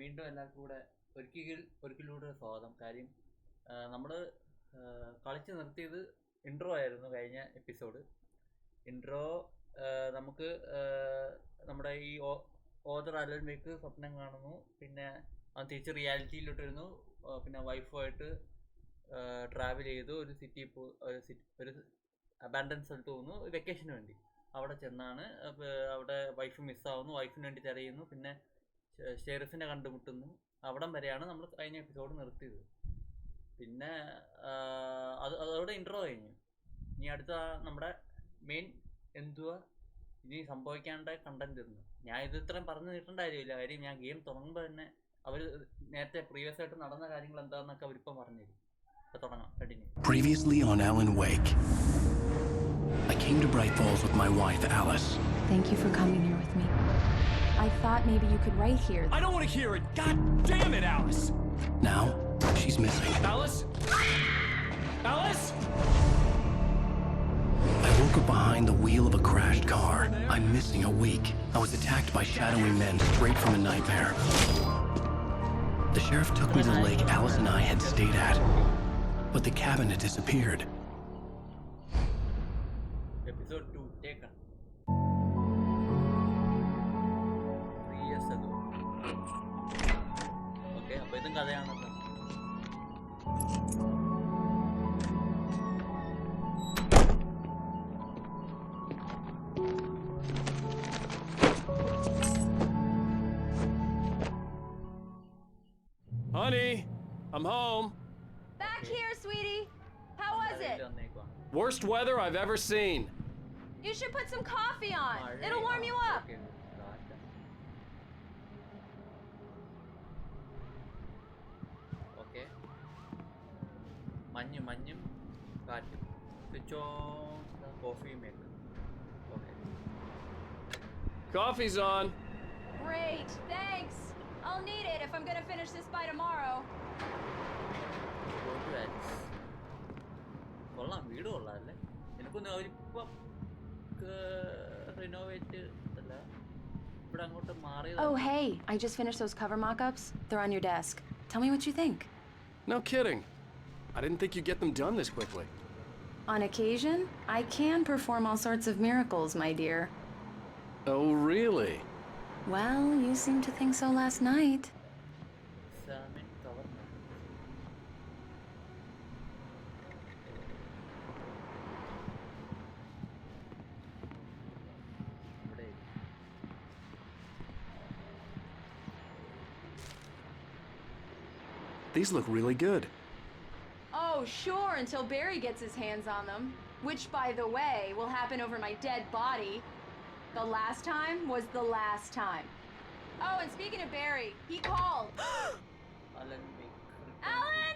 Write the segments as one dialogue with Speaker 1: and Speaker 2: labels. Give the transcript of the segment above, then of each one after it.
Speaker 1: വീണ്ടും എല്ലാവർക്കും കൂടെ ഒരിക്കലൂടെ സ്വാഗതം. കാര്യം നമ്മൾ കളിച്ച് നിർത്തിയത് ഇൻട്രോ ആയിരുന്നു. കഴിഞ്ഞ എപ്പിസോഡ് ഇൻട്രോ നമുക്ക് നമ്മുടെ ഈ ഓതർ അലൻ വേക്ക് സ്വപ്നം കാണുന്നു, പിന്നെ അവൻ തിരിച്ച് റിയാലിറ്റിയിലോട്ട് വരുന്നു, പിന്നെ വൈഫുമായിട്ട് ട്രാവൽ ചെയ്തു ഒരു ഒരു അബാൻഡൻ സ്ഥലത്ത് പോകുന്നു വെക്കേഷന് വേണ്ടി. അവിടെ ചെന്നാണ് അവിടെ വൈഫ് മിസ്സാവുന്നു, വൈഫിന് വേണ്ടി തിരയുന്നു, പിന്നെ ഷെറിഫിനെ കണ്ടുമുട്ടുന്നു. അവിടം വരെയാണ് നമ്മൾ കഴിഞ്ഞ എപ്പിസോഡ് നിർത്തിയത്. പിന്നെ അതോടെ ഇൻട്രോ കഴിഞ്ഞു. ഇനി അടുത്ത നമ്മുടെ മെയിൻ എന്തുവാ ഇനി സംഭവിക്കാണ്ട കണ്ടന്റ് എന്ന് ഞാൻ ഇത് ഇത്രയും പറഞ്ഞു നീട്ടേണ്ട കാര്യമില്ല. കാര്യം ഞാൻ ഗെയിം തുടങ്ങുമ്പോൾ തന്നെ അവർ നേരത്തെ പ്രീവിയസ് ആയിട്ട് നടന്ന കാര്യങ്ങൾ എന്താണെന്നൊക്കെ അവരിപ്പം പറഞ്ഞു തരും. അപ്പോൾ തുടങ്ങാം. Continue.
Speaker 2: Previously on Alan Wake, I came to Bright Falls with my wife, Alice.
Speaker 3: Thank you for coming here with me. I thought maybe you could write here.
Speaker 4: I don't want to hear it! God damn it, Alice!
Speaker 2: Now, she's missing.
Speaker 4: Alice? Alice?
Speaker 2: I woke up behind the wheel of a crashed car. I'm missing a week. I was attacked by shadowy men straight from a nightmare. The sheriff took me to the lake Alice and I had stayed at, but the cabin had disappeared.
Speaker 1: Episode 2 taken. Okay, അപ്പോൾ ഇതും കഥയാണല്ലോ.
Speaker 4: Honey, I'm home.
Speaker 3: Back here, sweetie. How was it?
Speaker 4: Worst weather I've ever seen.
Speaker 3: You should put some coffee on. It'll warm you up.
Speaker 1: Okay, മഞ്ഞും കാറ്റും. Switch on the coffee maker. Okay,
Speaker 4: Coffee's on.
Speaker 3: Great, thanks. I'll need it if I'm gonna finish this by tomorrow.
Speaker 1: കൊള്ളാം, വീട് കൊള്ളാം അല്ലേ? എനിക്കൊന്ന് അവരിപ്പം renovate അല്ല, ഇവിടെ അങ്ങോട്ട് മാറിയത്.
Speaker 3: Oh, hey, I just finished those cover mock-ups. They're on your desk. Tell me what you think.
Speaker 4: No kidding. I didn't think you'd get them done this quickly.
Speaker 3: On occasion, I can perform all sorts of miracles, my dear.
Speaker 4: Oh, really?
Speaker 3: Well, you seemed to think so last night.
Speaker 4: These look really good.
Speaker 3: Oh, sure, until Barry gets his hands on them. Which, by the way, will happen over my dead body. The last time was the last time. Oh, and speaking of Barry, he called. Alan!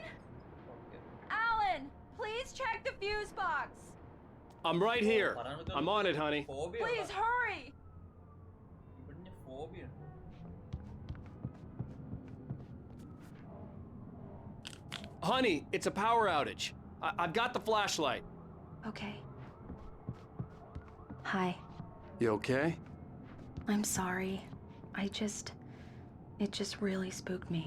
Speaker 3: Alan! Please check the fuse box!
Speaker 4: I'm right here. I'm on it, honey.
Speaker 3: Please hurry!
Speaker 4: Honey, it's a power outage. I've got the flashlight.
Speaker 3: Okay. Hi.
Speaker 4: You okay?
Speaker 3: I'm sorry. It just really spooked me.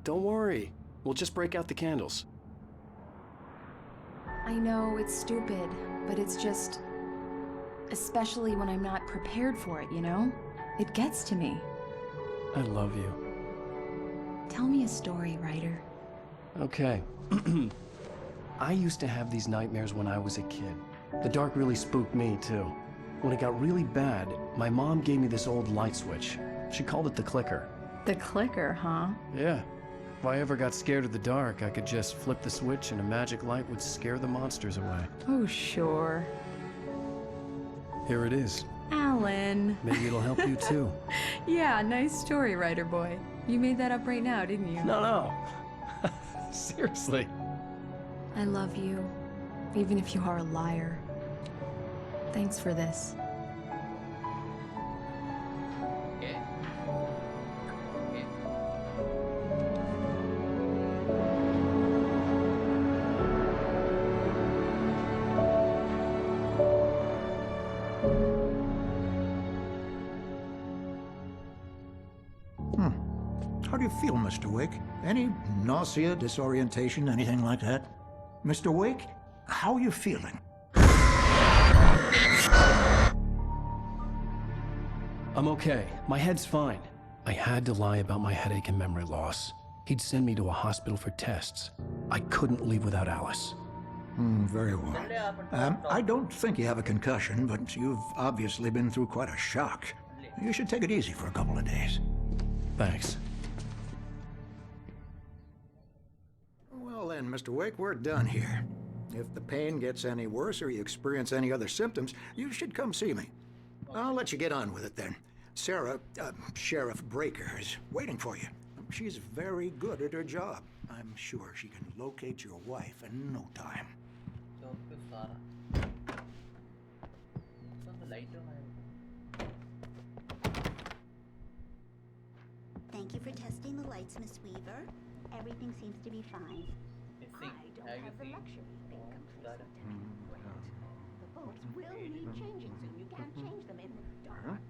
Speaker 4: Don't worry. We'll just break out the candles.
Speaker 3: I know it's stupid, but it's just... especially when I'm not prepared for it, you know? It gets to me.
Speaker 4: I love you.
Speaker 3: Tell me a story, writer.
Speaker 2: Okay. I used to have these nightmares when I was a kid. The dark really spooked me, too. When it got really bad, my mom gave me this old light switch. She called it the clicker.
Speaker 3: The clicker, huh?
Speaker 2: Yeah. If I ever got scared of the dark, I could just flip the switch and a magic light would scare the monsters away.
Speaker 3: Oh, sure.
Speaker 2: Here it is.
Speaker 3: Alan.
Speaker 2: Maybe it'll help you, too.
Speaker 3: Yeah, nice story, writer boy. You made that up right now, didn't you?
Speaker 2: No. Seriously.
Speaker 3: I love you, even if you are a liar. Thanks for this.
Speaker 1: Okay. Okay.
Speaker 5: you feel, Mr. Wake? Any nausea, disorientation, anything like that? Mr. Wake, how are you feeling?
Speaker 4: I'm okay. My head's fine. I had to lie about my headache and memory loss. He'd send me to a hospital for tests. I couldn't leave without Alice.
Speaker 5: Very well. I don't think you have a concussion, but you've obviously been through quite a shock. You should take it easy for a couple of days.
Speaker 4: Thanks.
Speaker 5: Well then, Mr. Wake, we're done here. If the pain gets any worse or you experience any other symptoms, you should come see me. I'll let you get on with it then. Sarah, Sheriff Breaker, is waiting for you. She's very good at her job. I'm sure she can locate your wife in no time.
Speaker 6: Thank you for testing the lights, Miss Weaver. Everything seems to be fine. I don't have the luxury of being complacent. The bulbs will need changing soon. You can't change them in the dark.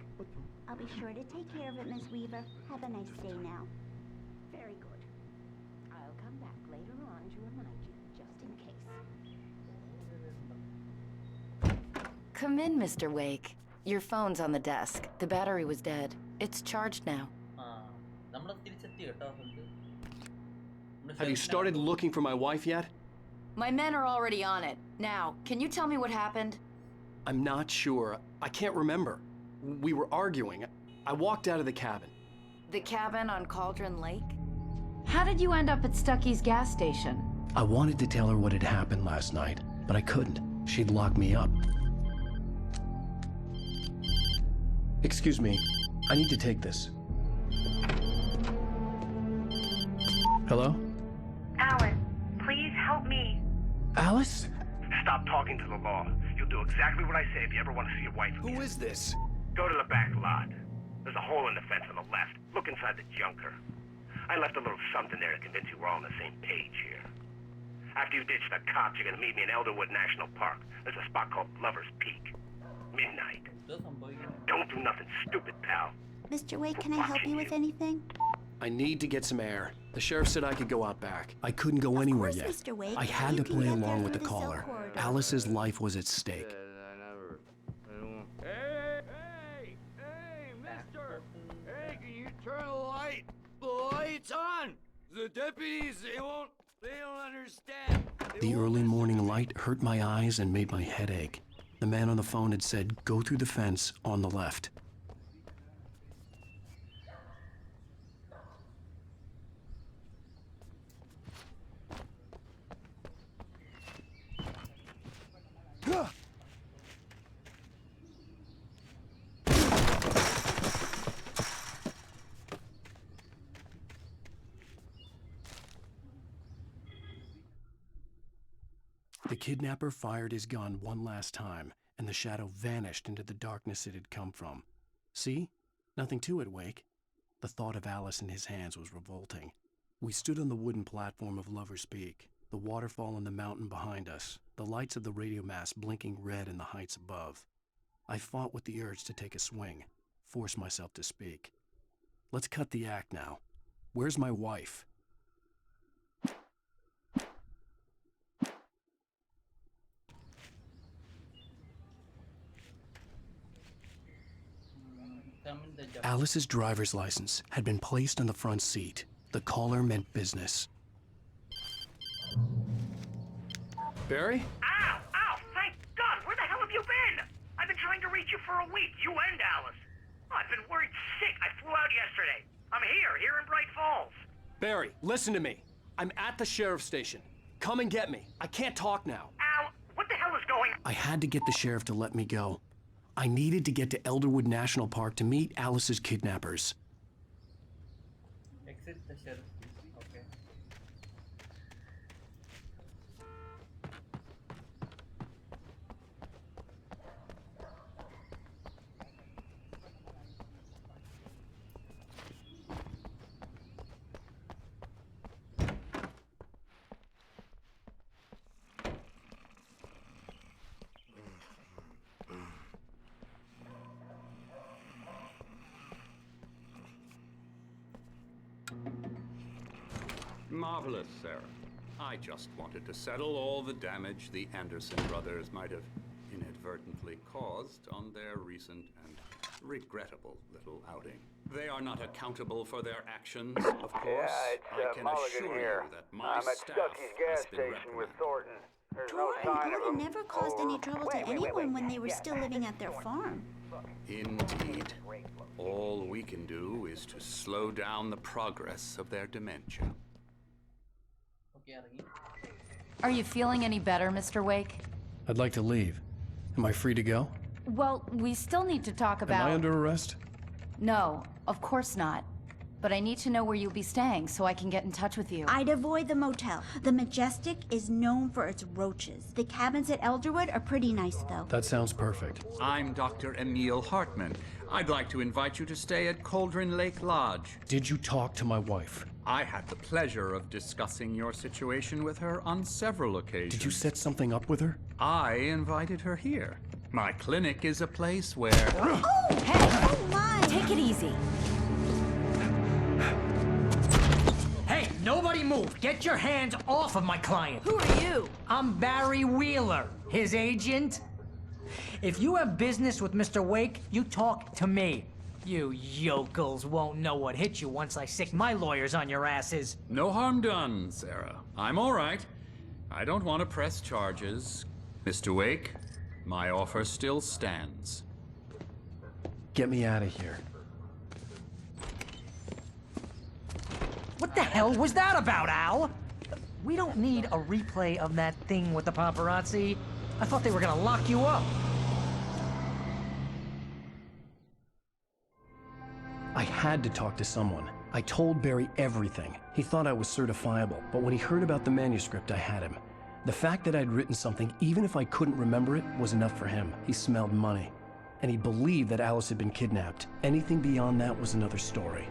Speaker 6: I'll be sure to take care of it, Miss Weaver. Have a nice day now. Very good. I'll come back later on to remind you, just in case.
Speaker 7: Come in, Mr. Wake. Your phone's on the desk. The battery was dead. It's charged now.
Speaker 4: Have you started looking for my wife yet?
Speaker 7: My men are already on it. Now, can you tell me what happened?
Speaker 4: I'm not sure. I can't remember. We were arguing. I walked out of the cabin.
Speaker 7: The cabin on Cauldron Lake?
Speaker 3: How did you end up at Stucky's gas station?
Speaker 4: I wanted to tell her what had happened last night, but I couldn't. She'd lock me up. Excuse me. I need to take this. Hello?
Speaker 8: Alan, please help me.
Speaker 4: Alice?
Speaker 9: Stop talking to the law. You'll do exactly what I say if you ever want to see your wife again.
Speaker 4: Who is this?
Speaker 9: Go to the back lot. There's a hole in the fence on the left. Look inside the junker. I left a little something there to convince you we're all on the same page here. After you ditch the cops, you're gonna meet me in Elderwood National Park. There's a spot called Lover's Peak. Midnight. Don't do nothing stupid, pal.
Speaker 6: Mr. Wake, can I help you with anything?
Speaker 4: I need to get some air. The sheriff said I could go out back. I couldn't go anywhere
Speaker 6: Of course,
Speaker 4: yet.
Speaker 6: Mr. Wake.
Speaker 4: I had
Speaker 6: You
Speaker 4: to
Speaker 6: can
Speaker 4: play
Speaker 6: get there
Speaker 4: along with the
Speaker 6: through the silk
Speaker 4: caller.
Speaker 6: corridor.
Speaker 4: Alice's life was at stake.
Speaker 10: Hey, mister! Hey, can you turn the light? The light's on! The deputies, they don't understand.
Speaker 4: The early morning light hurt my eyes and made my head ache. The man on the phone had said, go through the fence on the left. The kidnapper fired his gun one last time, and the shadow vanished into the darkness it had come from. See? Nothing to it, Wake. The thought of Alice in his hands was revolting. We stood on the wooden platform of Lover's Peak, the waterfall on the mountain behind us, the lights of the radio mast blinking red in the heights above. I fought with the urge to take a swing, force myself to speak. Let's cut the act now. Where's my wife? Alice's driver's license had been placed on the front seat. The caller meant business. Barry?
Speaker 9: Ow! Ow! Thank God! Where the hell have you been? I've been trying to reach you for a week, you and Alice. Oh, I've been worried sick. I flew out yesterday. I'm here in Bright Falls.
Speaker 4: Barry, listen to me. I'm at the sheriff's station. Come and get me. I can't talk now.
Speaker 9: Al, what the hell is going on?
Speaker 4: I had to get the sheriff to let me go. I needed to get to Elderwood National Park to meet Alice's kidnappers.
Speaker 1: Exit the sheriff. Okay.
Speaker 11: Marvelous, Sarah. I just wanted to settle all the damage the Anderson brothers might have inadvertently caused on their recent and regrettable little outing. They are not accountable for their actions, of course. I can assure you that my staff has been reprimanded.
Speaker 6: Thornton. Gordon never caused any trouble to anyone when they were still living at their farm.
Speaker 11: Indeed. All we can do is to slow down the progress of their dementia.
Speaker 7: Are you feeling any better, Mr. Wake?
Speaker 4: I'd like to leave. Am I free to go?
Speaker 7: Well, we still need to talk about...
Speaker 4: Am I under arrest?
Speaker 7: No, of course not. But I need to know where you'll be staying so I can get in touch with you.
Speaker 6: I'd avoid the motel. The Majestic is known for its roaches. The cabins at Elderwood are pretty nice, though.
Speaker 4: That sounds perfect.
Speaker 11: I'm Dr. Emil Hartman. I'd like to invite you to stay at Cauldron Lake Lodge.
Speaker 4: Did you talk to my wife?
Speaker 11: I had the pleasure of discussing your situation with her on several occasions.
Speaker 4: Did you set something up with her?
Speaker 11: I invited her here. My clinic is a place where...
Speaker 6: Oh! Hey! Oh, my!
Speaker 7: Take it easy.
Speaker 12: Hey, nobody move! Get your hands off of my client!
Speaker 3: Who are you?
Speaker 12: I'm Barry Wheeler, his agent. If you have business with Mr. Wake, you talk to me. You yokels won't know what hit you once I sick my lawyers on your asses.
Speaker 11: No harm done, Sarah. I'm all right. I don't want to press charges. Mr. Wake, my offer still stands.
Speaker 4: Get me out of here.
Speaker 12: What the hell was that about, Al? We don't need a replay of that thing with the paparazzi. I thought they were gonna lock you up.
Speaker 4: I had to talk to someone. I told Barry everything. He thought I was certifiable, but when he heard about the manuscript, I had him. The fact that I'd written something, even if I couldn't remember it, was enough for him. He smelled money. And he believed that Alice had been kidnapped. Anything beyond that was another story.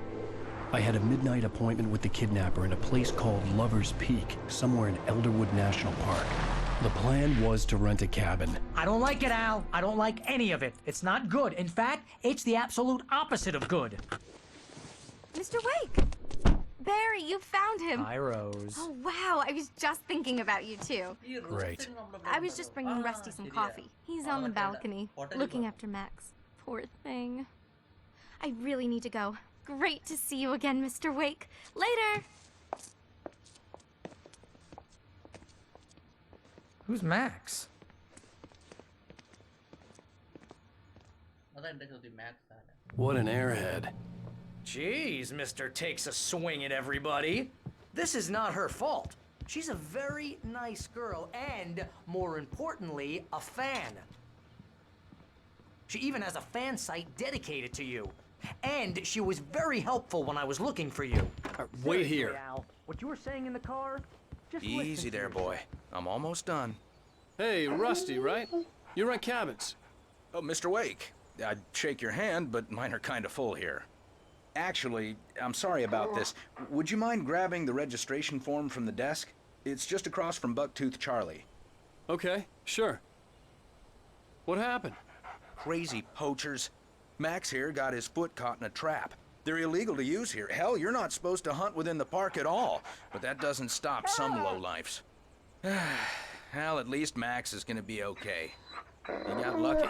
Speaker 4: I had a midnight appointment with the kidnapper in a place called Lover's Peak, somewhere in Elderwood National Park. The plan was to rent a cabin.
Speaker 12: I don't like it, Al. I don't like any of it. It's not good. In fact, it's the absolute opposite of good.
Speaker 13: Mr. Wake! Barry, you found him!
Speaker 12: Hi, Rose.
Speaker 13: Oh, wow. I was just thinking about you, too.
Speaker 4: Great.
Speaker 13: I was just bringing Rusty some coffee. He's on the balcony, looking after Max. Poor thing. I really need to go. Great to see you again, Mr. Wake. Later!
Speaker 12: Who's Max?
Speaker 4: What an airhead.
Speaker 12: Jeez, Mr. Takes a swing at everybody. This is not her fault. She's a very nice girl and, more importantly, a fan. She even has a fan site dedicated to you. And she was very helpful when I was looking for you.
Speaker 14: Wait here.
Speaker 12: Al, what you were saying in the car? Just
Speaker 14: Easy there, boy. I'm almost done.
Speaker 15: Hey, Rusty, right? You rent cabins.
Speaker 14: Oh, Mr. Wake. I'd shake your hand, but mine are kind of full here. Actually, I'm sorry about this. Would you mind grabbing the registration form from the desk? It's just across from Bucktooth Charlie.
Speaker 15: Okay, sure. What happened?
Speaker 14: Crazy poachers. Max here got his foot caught in a trap. They're illegal to use here. Hell, you're not supposed to hunt within the park at all. But that doesn't stop some lowlifes. Well, at least Max is gonna be okay. He got lucky.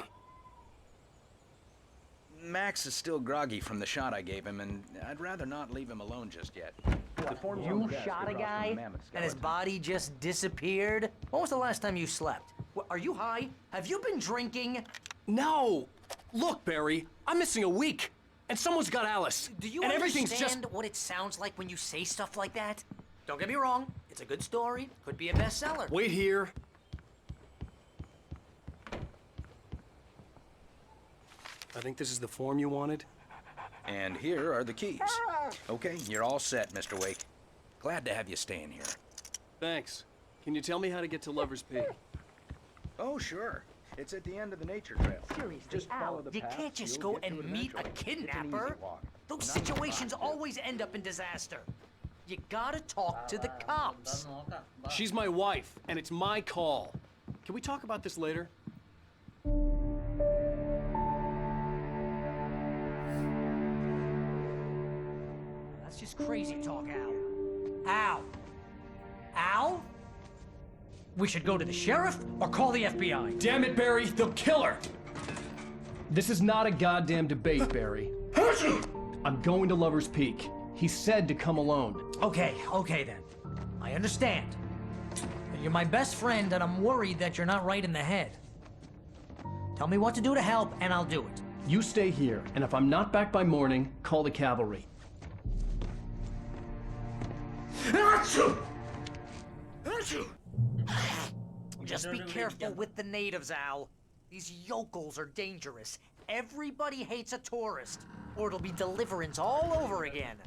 Speaker 14: Max is still groggy from the shot I gave him, and I'd rather not leave him alone just yet.
Speaker 12: You shot a guy, and his body just disappeared? When was the last time you slept? Are you high? Have you been drinking?
Speaker 15: No! Look, Barry, I'm missing a week, and someone's got Alice.
Speaker 12: Do you
Speaker 15: and everything's
Speaker 12: understand
Speaker 15: just...
Speaker 12: what it sounds like when you say stuff like that? Don't get me wrong, it's a good story, could be a bestseller.
Speaker 15: Wait here. I think this is the form you wanted.
Speaker 14: And here are the keys. Okay, you're all set, Mr. Wake. Glad to have you staying here.
Speaker 15: Thanks. Can you tell me how to get to Lover's Peak?
Speaker 14: Oh, sure. It's at the end of the nature trail.
Speaker 12: Seriously,
Speaker 14: Just follow the
Speaker 12: you
Speaker 14: path,
Speaker 12: can't just
Speaker 14: you'll
Speaker 12: go
Speaker 14: get to
Speaker 12: and
Speaker 14: it
Speaker 12: meet a
Speaker 14: eventually. It's an
Speaker 12: kidnapper.
Speaker 14: easy walk.
Speaker 12: Those
Speaker 14: Not
Speaker 12: situations
Speaker 14: impossible.
Speaker 12: always end up in disaster. You gotta talk to the cops.
Speaker 15: She's my wife, and it's my call. Can we talk about this later?
Speaker 12: That's just crazy talk, Al. Al, We should go to the sheriff or call the FBI.
Speaker 15: Damn it, Barry, they'll kill her! This is not a goddamn debate, Barry. I'm going to Lover's Peak. He said to come alone.
Speaker 12: Okay then. I understand. You're my best friend, and I'm worried that you're not right in the head. Tell me what to do to help, and I'll do it.
Speaker 15: You stay here, and if I'm not back by morning, call the cavalry.
Speaker 12: Just be careful with the natives, Al. These yokels are dangerous. Everybody hates a tourist, or it'll be Deliverance all over again.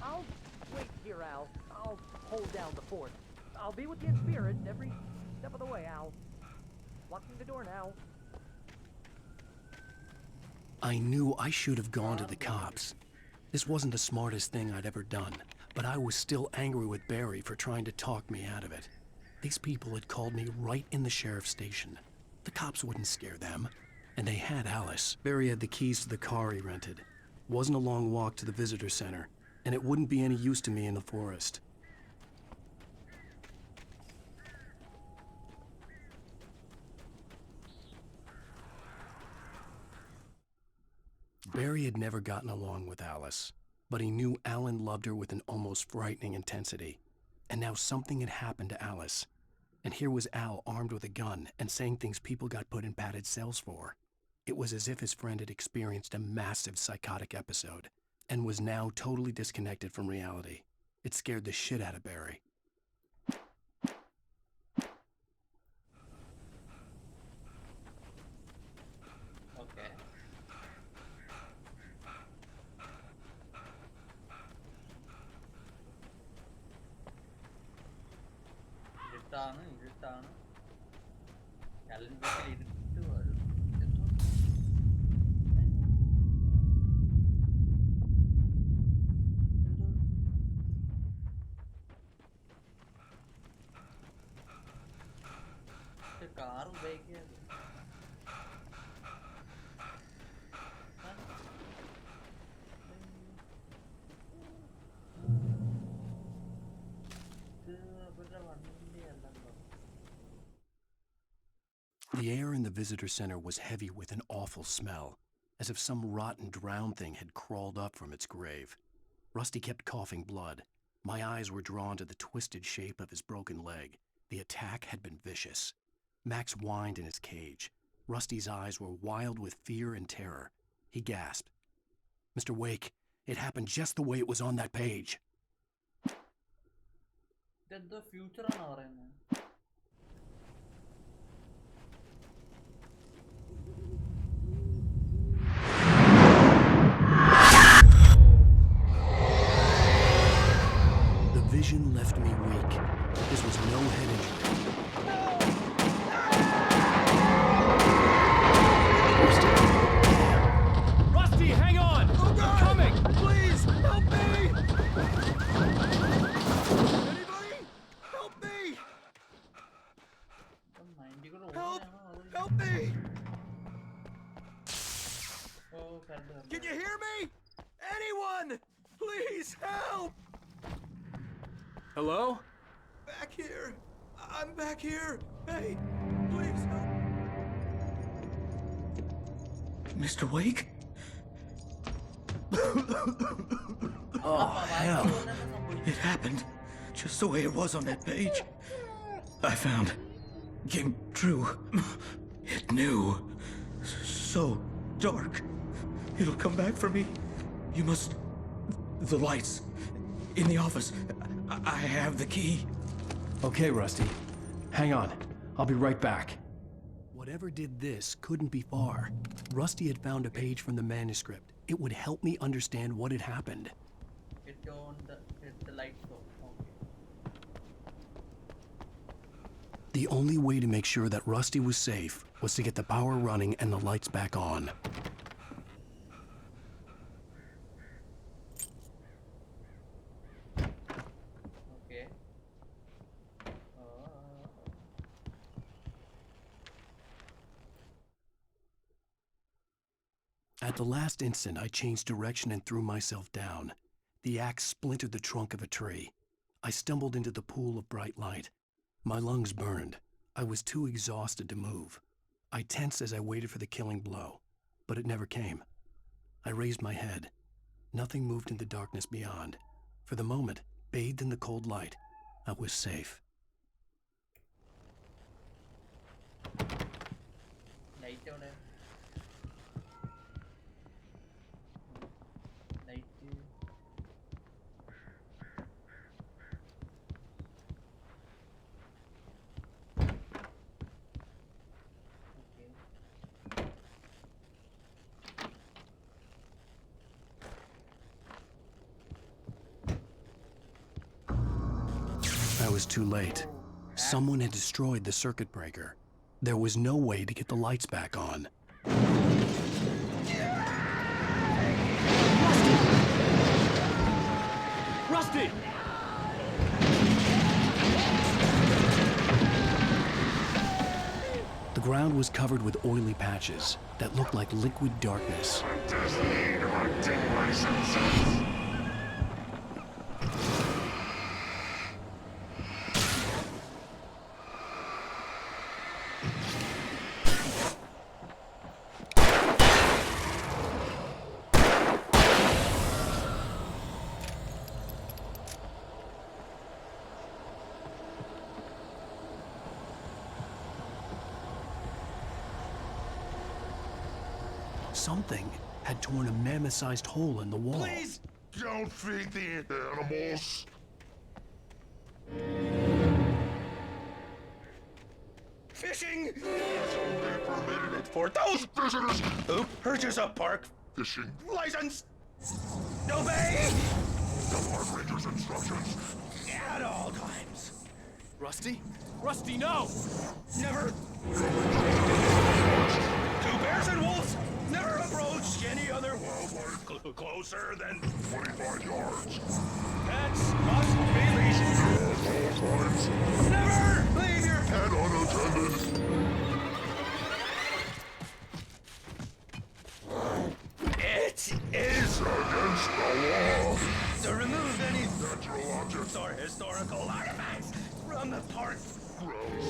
Speaker 12: I'll wait here, Al. I'll hold down the fort. I'll be with you in spirit every step of the way, Al. Locking the door now.
Speaker 4: I knew I should have gone to the cops. This wasn't the smartest thing I'd ever done, but I was still angry with Barry for trying to talk me out of it. These people had called me right in the sheriff's station. The cops wouldn't scare them. And they had Alice. Barry had the keys to the car he rented. Wasn't a long walk to the visitor center, and it wouldn't be any use to me in the forest. Barry had never gotten along with Alice, but he knew Alan loved her with an almost frightening intensity. And now something had happened to Alice. And here was Al armed with a gun and saying things people got put in padded cells for. It was as if his friend had experienced a massive psychotic episode and was now totally disconnected from reality. It scared the shit out of Barry.
Speaker 1: Okay. ഇരുട്ടാണ് കാലണ്ടറിൽ ഇരുട്ട് വരും. Car ഉപയോഗിക്കുക.
Speaker 4: The air in the visitor center was heavy with an awful smell, as if some rotten drowned thing had crawled up from its grave. Rusty kept coughing blood. My eyes were drawn to the twisted shape of his broken leg. The attack had been vicious. Max whined in his cage. Rusty's eyes were wild with fear and terror. He gasped. "Mr. Wake, it happened just the way it was on that page."
Speaker 1: ഇതെന്തോ future ആണോ പറയുന്നത്?
Speaker 4: The vision left me weak. This was no head injury.
Speaker 15: Rusty, hang on!
Speaker 10: Oh, God!
Speaker 15: I'm coming!
Speaker 10: Please, help me! Anybody? Help me! Help! Help me! Can you hear me? Anyone! Please help!
Speaker 15: Hello?
Speaker 10: Back here! I'm back here! Hey, please help! Mr. Wake?
Speaker 4: Oh, hell.
Speaker 10: It happened just the way it was on that page. I found. Came true. It knew. So dark. It'll come back for me. You must. The lights. In the office. I have the key.
Speaker 4: Okay, Rusty. Hang on. I'll be right back. Whatever did this couldn't be far. Rusty had found a page from the manuscript. It would help me understand what had happened.
Speaker 1: Hit the lights off. Okay.
Speaker 4: The only way to make sure that Rusty was safe was to get the power running and the lights back on.
Speaker 1: Okay.
Speaker 4: the last instant, I changed direction and threw myself down. The axe splintered the trunk of a tree. I stumbled into the pool of bright light. My lungs burned. I was too exhausted to move. I tensed as I waited for the killing blow, but it never came. I raised my head. Nothing moved in the darkness beyond. For the moment, bathed in the cold light, I was safe. I was too late. Someone had destroyed the circuit breaker. There was no way to get the lights back on.
Speaker 15: Rusty!
Speaker 4: The ground was covered with oily patches that looked like liquid darkness. Something had torn a mammoth-sized hole in the wall.
Speaker 16: Please don't feed the animals.
Speaker 14: Fishing is only permitted for those visitors who purchase a park
Speaker 16: fishing
Speaker 14: license. Obey
Speaker 16: the park ranger's instructions
Speaker 14: at all times.
Speaker 15: Rusty? Rusty, no!
Speaker 14: Never. Two bears and wolves never approach any other wildlife closer than
Speaker 16: 25 yards.
Speaker 14: Pets must be leashed.
Speaker 16: At all times.
Speaker 14: Never leave your
Speaker 16: pet unattended.
Speaker 14: It is
Speaker 16: against the law
Speaker 14: to remove any natural objects or historical artifacts from the park.
Speaker 16: Gross.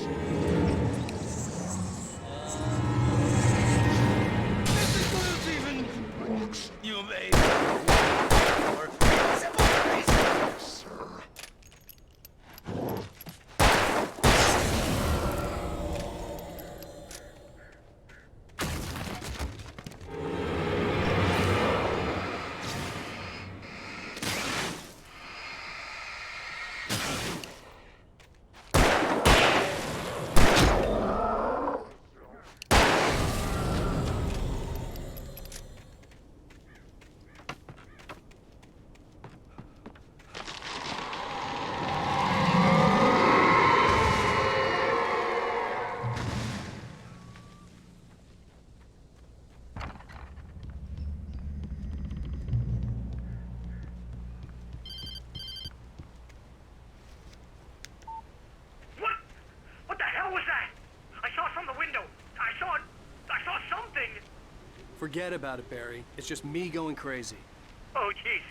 Speaker 14: This includes even
Speaker 16: rocks.
Speaker 14: You may or simple
Speaker 16: sir.
Speaker 15: Forget about it, Barry. It's just me going crazy.
Speaker 9: Oh, jeez.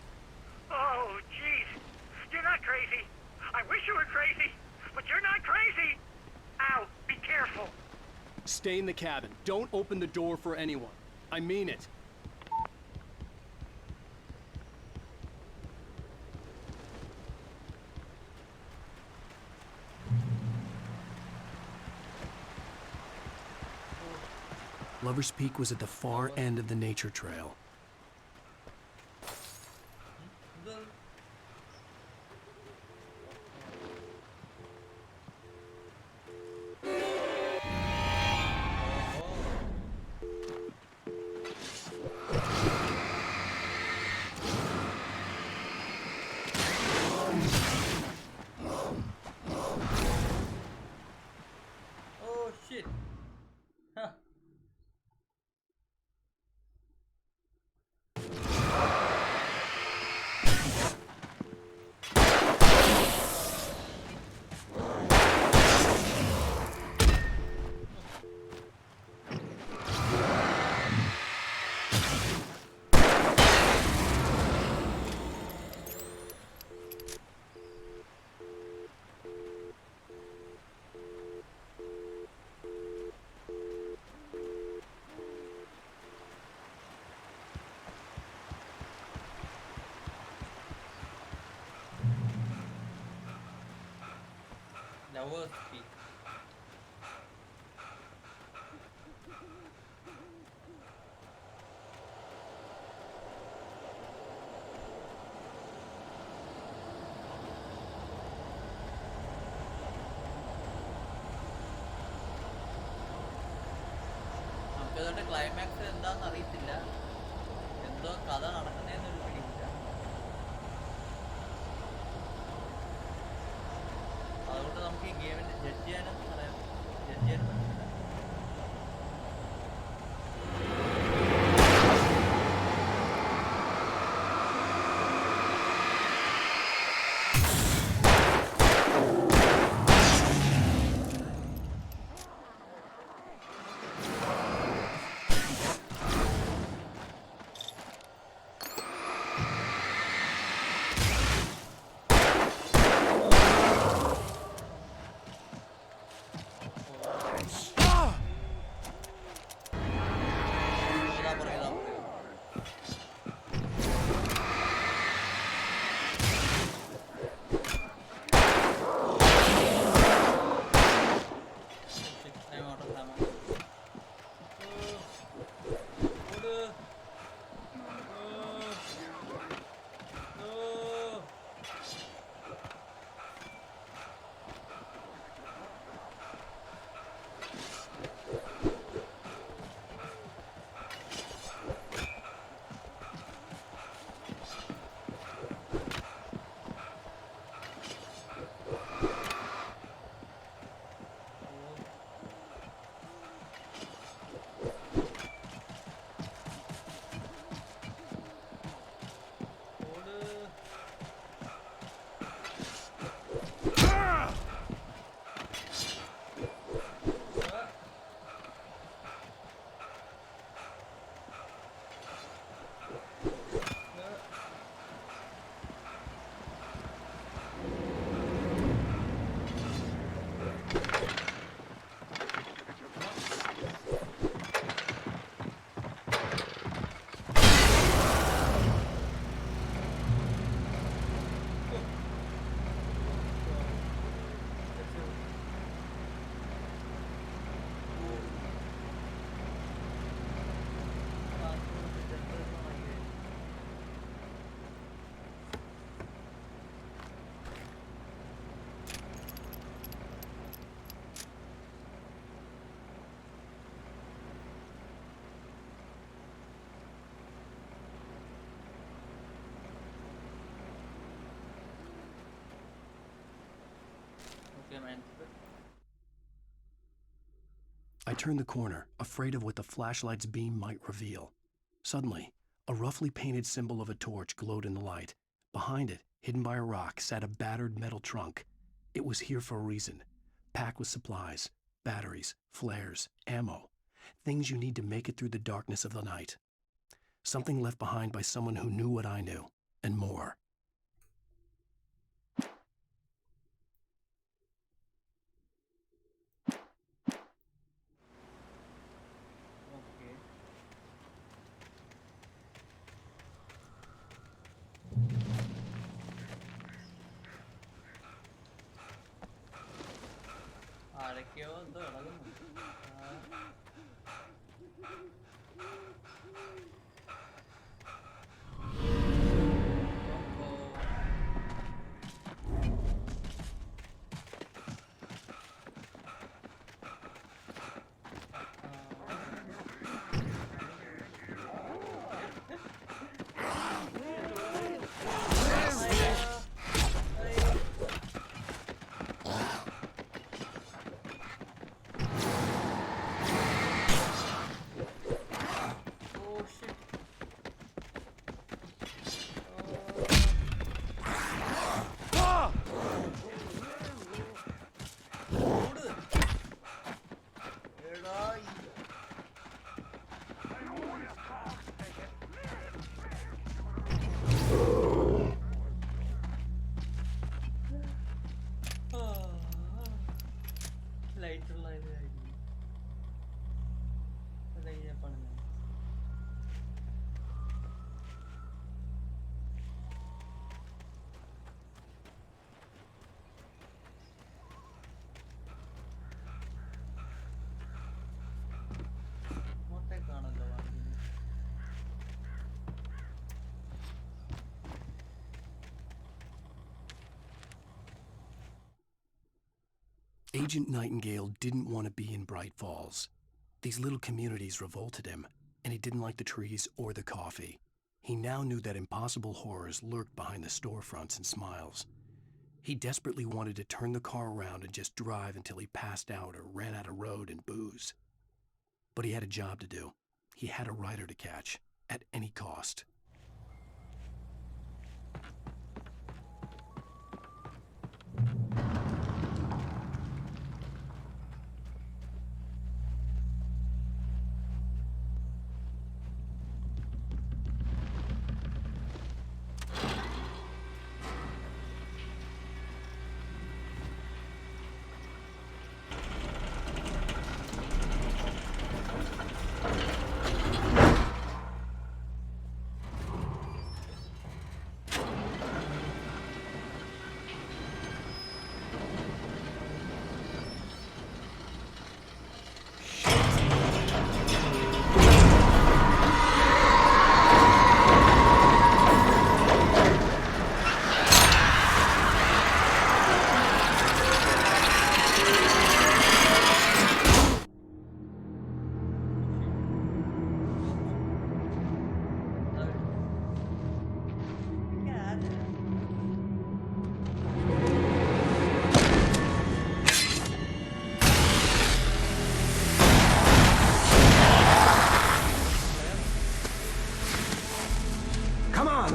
Speaker 9: Oh, jeez. You're not crazy. I wish you were crazy, but you're not crazy. Ow, be careful.
Speaker 15: Stay in the cabin. Don't open the door for anyone. I mean it.
Speaker 4: Lover's Peak was at the far end of the nature trail.
Speaker 1: Lovers speak. നമുക്കതുകൊണ്ട് climax എന്താണെന്ന് അറിയത്തില്ല, എന്തോ കഥ നടക്കുന്നതെന്നൊരു പിടിയില്ല. അതുകൊണ്ട് നമുക്ക് ഈ ഗെയിമിനെ judge ചെയ്യാനും പറ്റില്ല.
Speaker 4: I turned the corner, afraid of what the flashlight's beam might reveal. Suddenly, a roughly painted symbol of a torch glowed in the light. Behind it, hidden by a rock, sat a battered metal trunk. It was here for a reason, packed with supplies, batteries, flares, ammo, things you need to make it through the darkness of the night. Something left behind by someone who knew what I knew, and more.
Speaker 1: ആരൊക്കെയോ എന്തോ ഇളകുന്നു.
Speaker 4: Agent Nightingale didn't want to be in Bright Falls. These little communities revolted him, and he didn't like the trees or the coffee. He now knew that impossible horrors lurked behind the storefronts and smiles. He desperately wanted to turn the car around and just drive until he passed out or ran out of road and booze. But he had a job to do. He had a rider to catch, at any cost.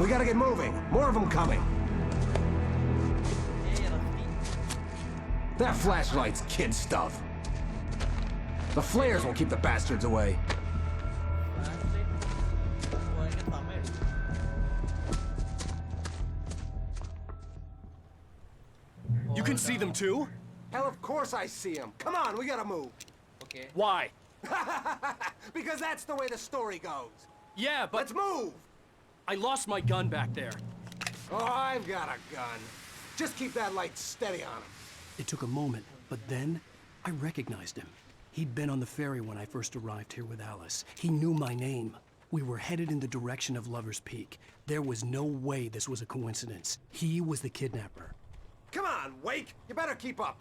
Speaker 17: We gotta get moving. More of them coming. That flashlight's kid stuff. The flares will keep the bastards away.
Speaker 15: You can see them too?
Speaker 17: Hell, of course I see them. Come on, we gotta move.
Speaker 1: Okay.
Speaker 15: Why?
Speaker 17: Because that's the way the story goes.
Speaker 15: Yeah, but...
Speaker 17: Let's move!
Speaker 15: I lost my gun back there.
Speaker 17: Oh, I've got a gun. Just keep that light steady on him.
Speaker 4: It took a moment, but then I recognized him. He'd been on the ferry when I first arrived here with Alice. He knew my name. We were headed in the direction of Lover's Peak. There was no way this was a coincidence. He was the kidnapper.
Speaker 17: Come on, Wake! You better keep up.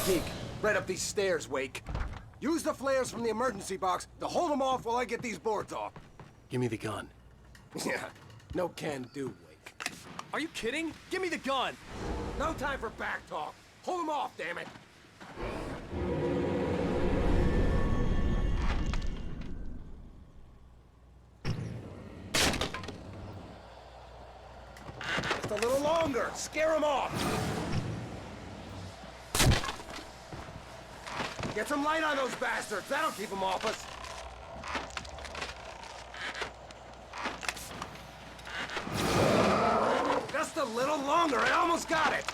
Speaker 17: Peak. Right up these stairs, Wake. Use the flares from the emergency box to hold them off while I get these boards off.
Speaker 4: Give me the gun.
Speaker 17: Yeah, no can do, Wake.
Speaker 15: Are you kidding? Give me the gun!
Speaker 17: No time for back talk. Hold them off, damn it. Just a little longer. Scare them off. Get some light on those bastards. That'll keep them off us. Just a little longer. I almost got it.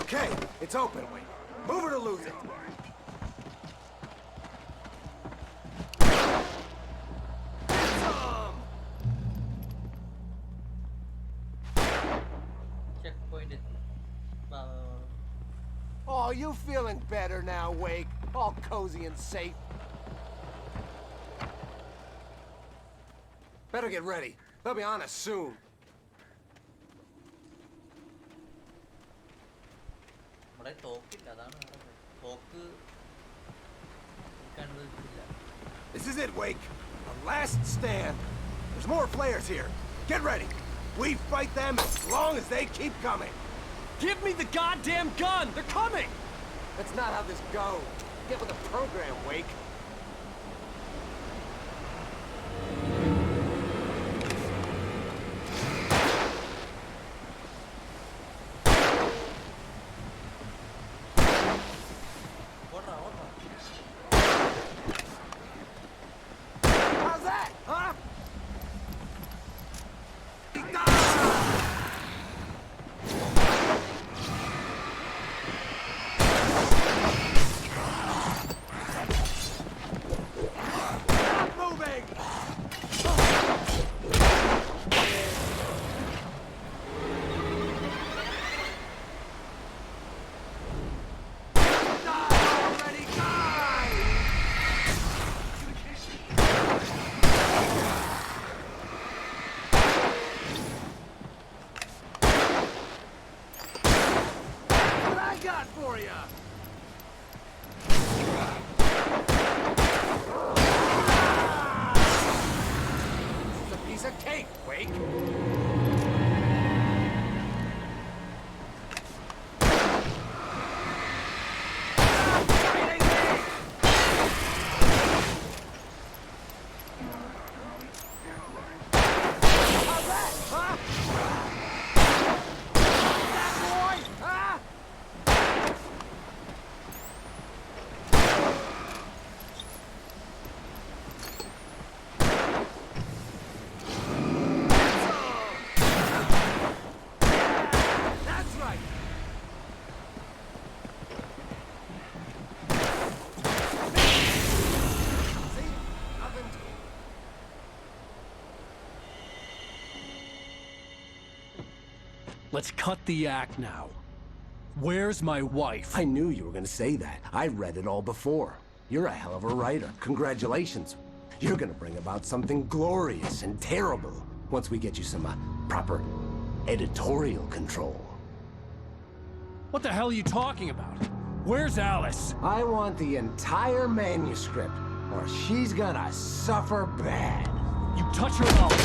Speaker 17: Okay, it's open, Wake. Move it or lose it.
Speaker 1: Checkpoint.
Speaker 17: Oh, you feeling better now, Wake? All cozy and safe. Better get ready. They'll be on us soon.
Speaker 1: ഇവിടെ തോക്കില്ല അതാണ് തോക്ക് അനുവദിച്ചില്ല.
Speaker 17: This is it, Wake. A last stand. There's more flares here. Get ready. We fight them as long as they keep coming.
Speaker 15: Give me the goddamn gun! They're coming!
Speaker 17: That's not how this goes. Get with the program, Wake. How's that, huh? For you. This is a piece of cake, Wake. How's that, huh? That boy, huh? That's right. See? Nothing to it.
Speaker 15: Let's cut the act now. Where's my wife?
Speaker 18: I knew you were gonna say that. I read it all before. You're a hell of a writer. Congratulations. You're gonna bring about something glorious and terrible once we get you some proper editorial control.
Speaker 15: What the hell are you talking about? Where's Alice?
Speaker 18: I want the entire manuscript, or she's gonna suffer bad.
Speaker 15: You touch her mouth.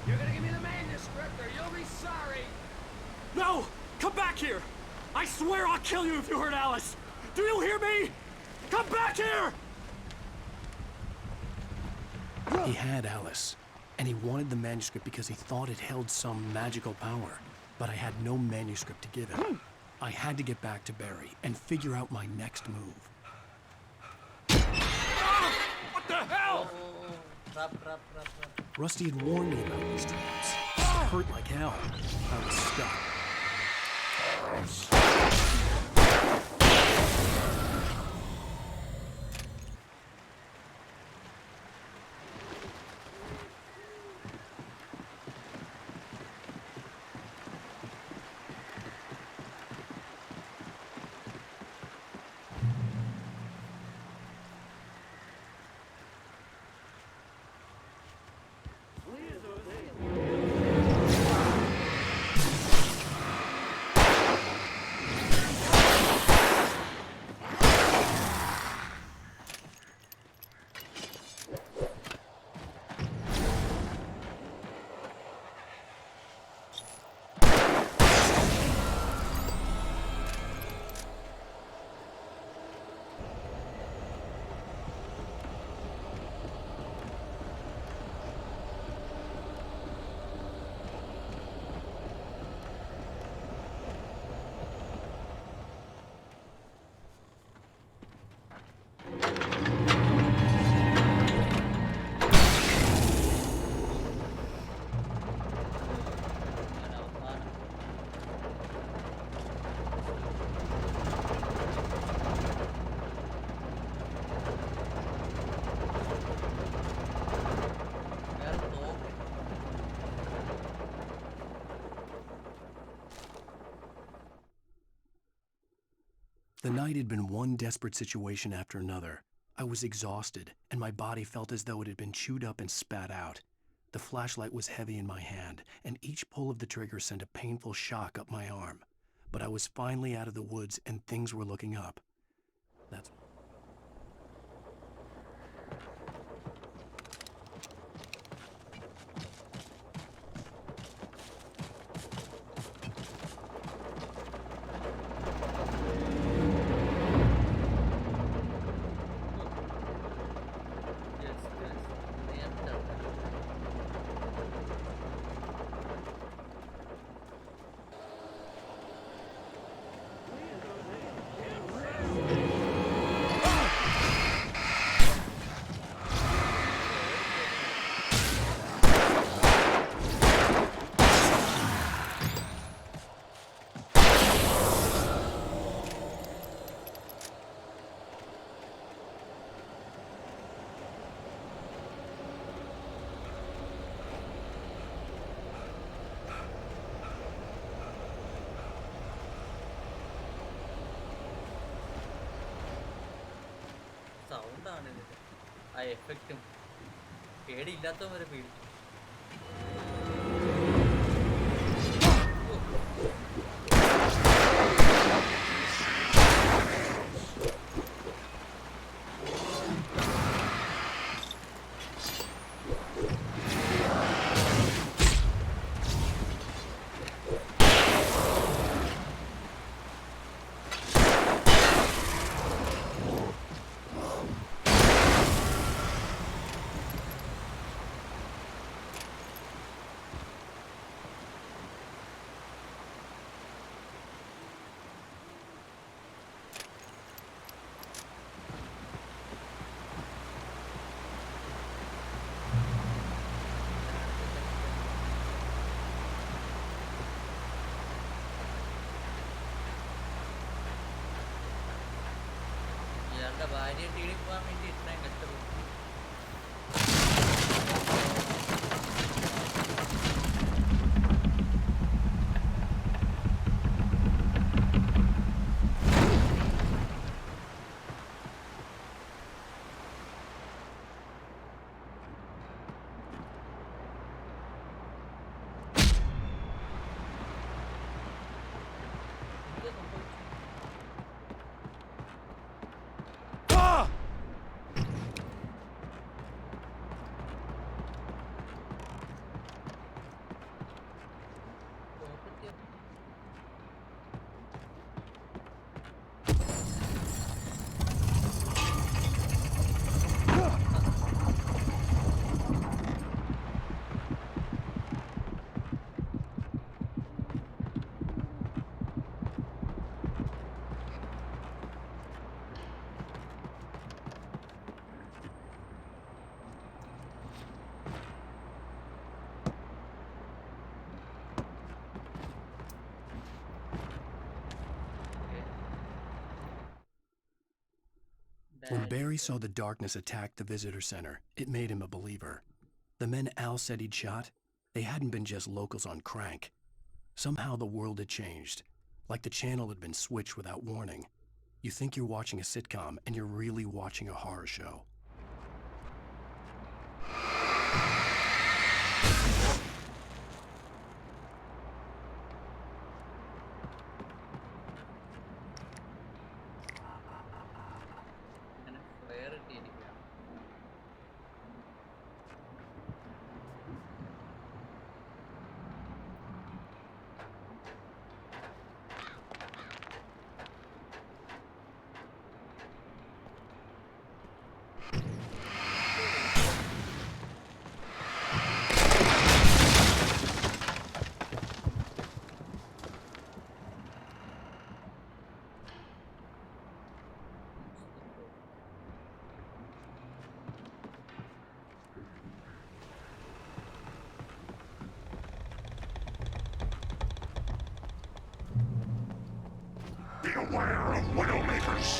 Speaker 17: You're gonna give me the manuscript or you'll be sorry.
Speaker 15: No! Come back here! I swear I'll kill you if you hurt Alice! Do you hear me? Come back here!
Speaker 4: He had Alice, and he wanted the manuscript because he thought it held some magical power. But I had no manuscript to give him. I had to get back to Barry and figure out my next move.
Speaker 15: What the hell?
Speaker 1: Rap.
Speaker 4: Rusty had warned me about these traps. It hurt like hell. I was stuck. The night had been one desperate situation after another. I was exhausted, and my body felt as though it had been chewed up and spat out. The flashlight was heavy in my hand, and each pull of the trigger sent a painful shock up my arm. But I was finally out of the woods, and things were looking up. That's
Speaker 1: സൗണ്ടാണ് ഇതിൻ്റെ ആ എഫക്റ്റും പേടിയില്ലാത്തവരെ പേടിക്കും. ഇയാളുടെ ഭാര്യയെ തീടി പോകാൻ വേണ്ടി ഇത്രയും കഷ്ടപ്പെട്ടു.
Speaker 4: When Barry saw the darkness attack the visitor center, it made him a believer. The men Al said he'd shot, they hadn't been just locals on crank. Somehow the world had changed, like the channel had been switched without warning. You think you're watching a sitcom, and you're really watching a horror show.
Speaker 16: Beware of Widowmakers.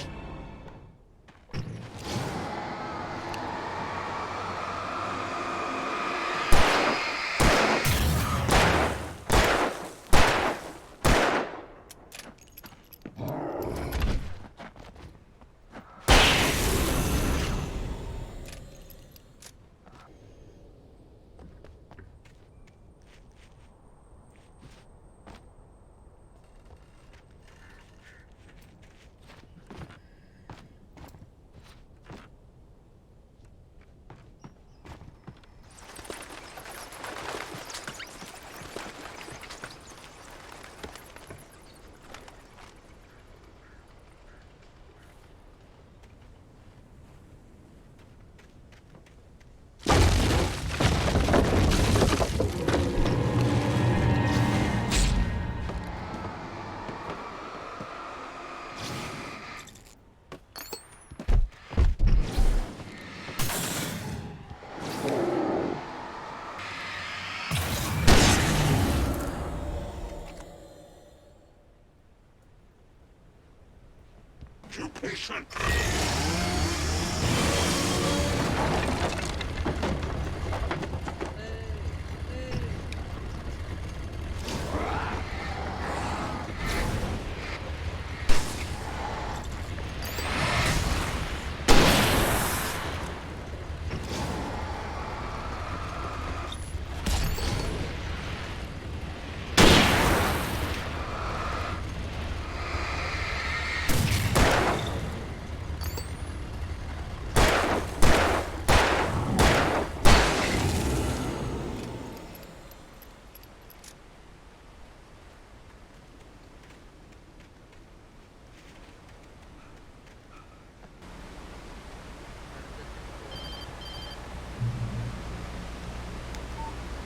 Speaker 16: Too patient.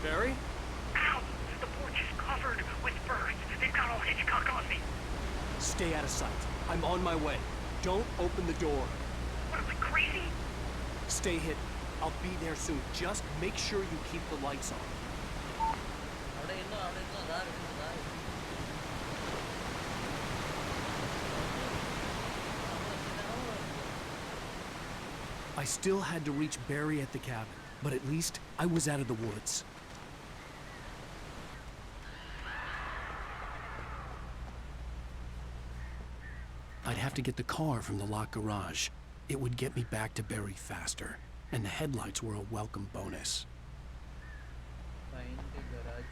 Speaker 15: Barry?
Speaker 9: Ow! The porch is covered with birds. They've got all Hitchcock on me.
Speaker 15: Stay out of sight. I'm on my way. Don't open the door.
Speaker 9: What am I, crazy?
Speaker 15: Stay hidden. I'll be there soon. Just make sure you keep the lights on.
Speaker 4: I still had to reach Barry at the cabin, but at least I was out of the woods. I'd have to get the car from the locked garage. It would get me back to Barry faster, and the headlights were a welcome bonus.
Speaker 1: Find the garage.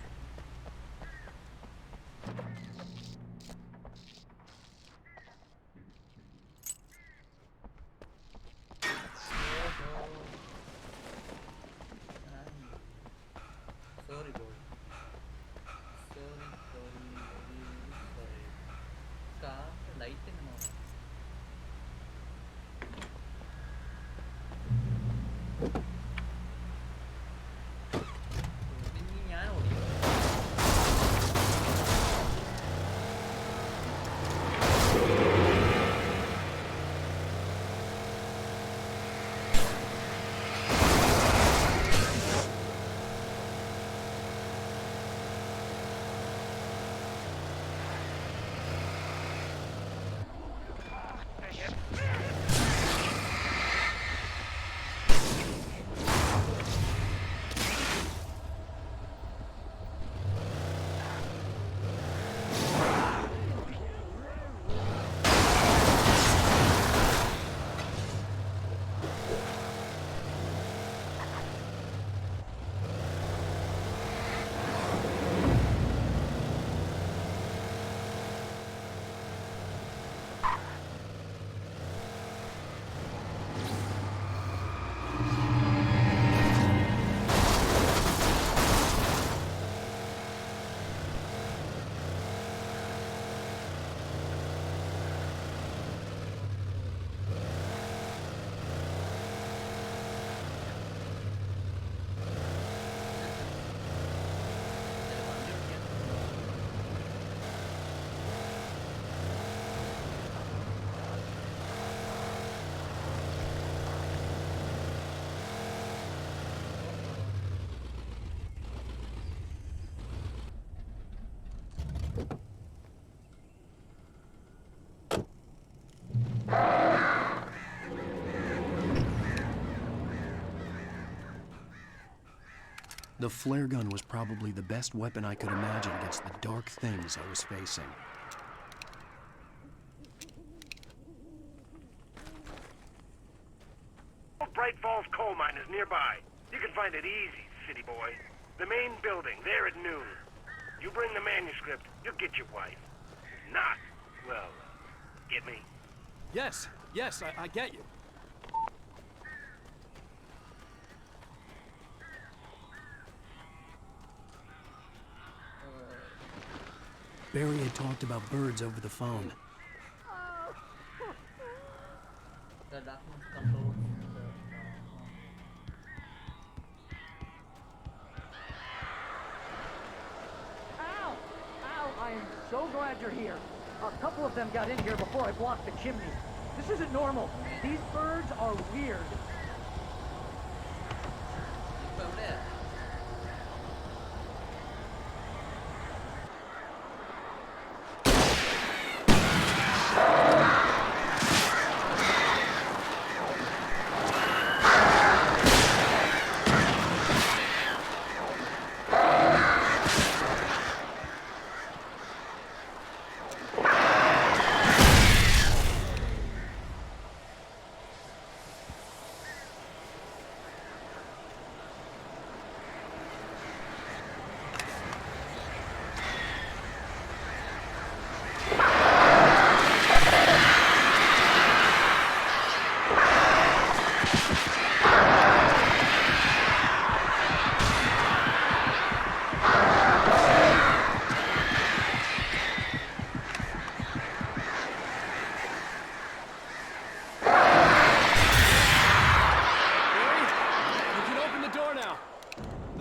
Speaker 1: Sorry, boy. Sorry, sorry. Car light in the morning.
Speaker 4: The flare gun was probably the best weapon I could imagine against the dark things I was facing.
Speaker 9: Bright Falls coal mine is nearby. You can find it easy, city boy. The main building, there at noon. You bring the manuscript, you'll get your wife. If not, well, get me?
Speaker 15: Yes, I get you.
Speaker 4: Barry had talked about birds over the phone.
Speaker 1: The darkness controls
Speaker 12: Ow! Ow! I am so glad you're here. A couple of them got in here before I blocked the chimney. This isn't normal. These birds are weird.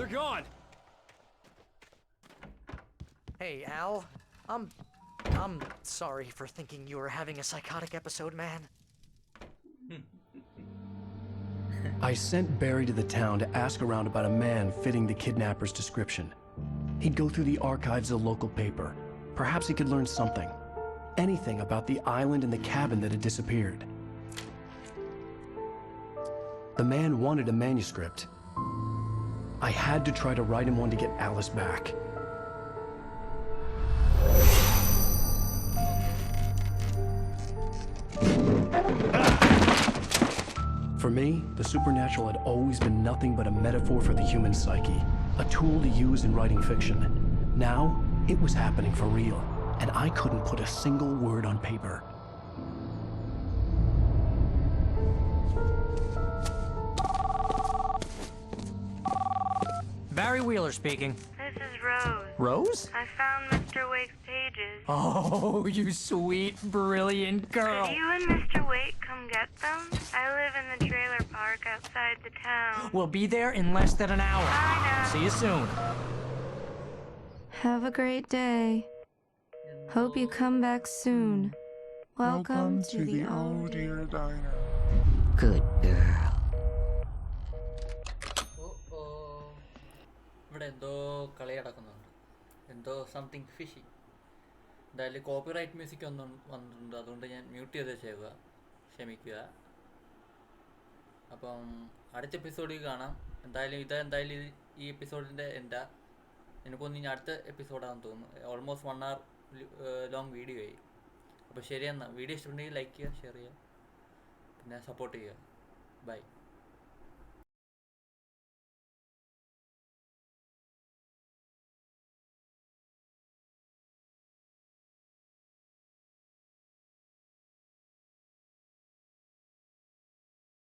Speaker 15: They're gone.
Speaker 12: Hey, Al. I'm sorry for thinking you were having a psychotic episode, man.
Speaker 4: I sent Barry to the town to ask around about a man fitting the kidnapper's description. He'd go through the archives of the local paper. Perhaps he could learn something. Anything about the island and the cabin that had disappeared. The man wanted a manuscript. I had to try to write him one to get Alice back. For me, the supernatural had always been nothing but a metaphor for the human psyche, a tool to use in writing fiction. Now, it was happening for real, and I couldn't put a single word on paper.
Speaker 12: Barry Wheeler speaking.
Speaker 8: This is Rose.
Speaker 12: Rose?
Speaker 8: I found Mr. Wake's pages.
Speaker 12: Oh, you sweet, brilliant girl.
Speaker 8: Could you and Mr. Wake come get them? I live in the trailer park outside the town.
Speaker 12: We'll be there in less than an hour.
Speaker 8: Bye now.
Speaker 12: See you soon.
Speaker 13: Have a great day. Hope you come back soon. Welcome to the
Speaker 16: Oh dear diner.
Speaker 18: Good girl.
Speaker 1: ഇവിടെ എന്തോ കളി നടക്കുന്നുണ്ട്, എന്തോ something fishy. എന്തായാലും copyright music ഒന്നും വന്നിട്ടുണ്ട്, അതുകൊണ്ട് ഞാൻ മ്യൂട്ട് ചെയ്ത് ചെയ്യുക, ക്ഷമിക്കുക. അപ്പം അടുത്ത എപ്പിസോഡിൽ കാണാം. എന്തായാലും ഈ എപ്പിസോഡിൻ്റെ എന്താ എനിക്കൊന്നും ഇനി അടുത്ത എപ്പിസോഡാണെന്ന് തോന്നുന്നു. ഓൾമോസ്റ്റ് 1 hour ലോങ് വീഡിയോ ആയി. അപ്പോൾ ശരിയെന്നാൽ വീഡിയോ ഇഷ്ടമുണ്ടെങ്കിൽ ലൈക്ക് ചെയ്യുക, ഷെയർ ചെയ്യുക, പിന്നെ സപ്പോർട്ട് ചെയ്യുക. ബൈ.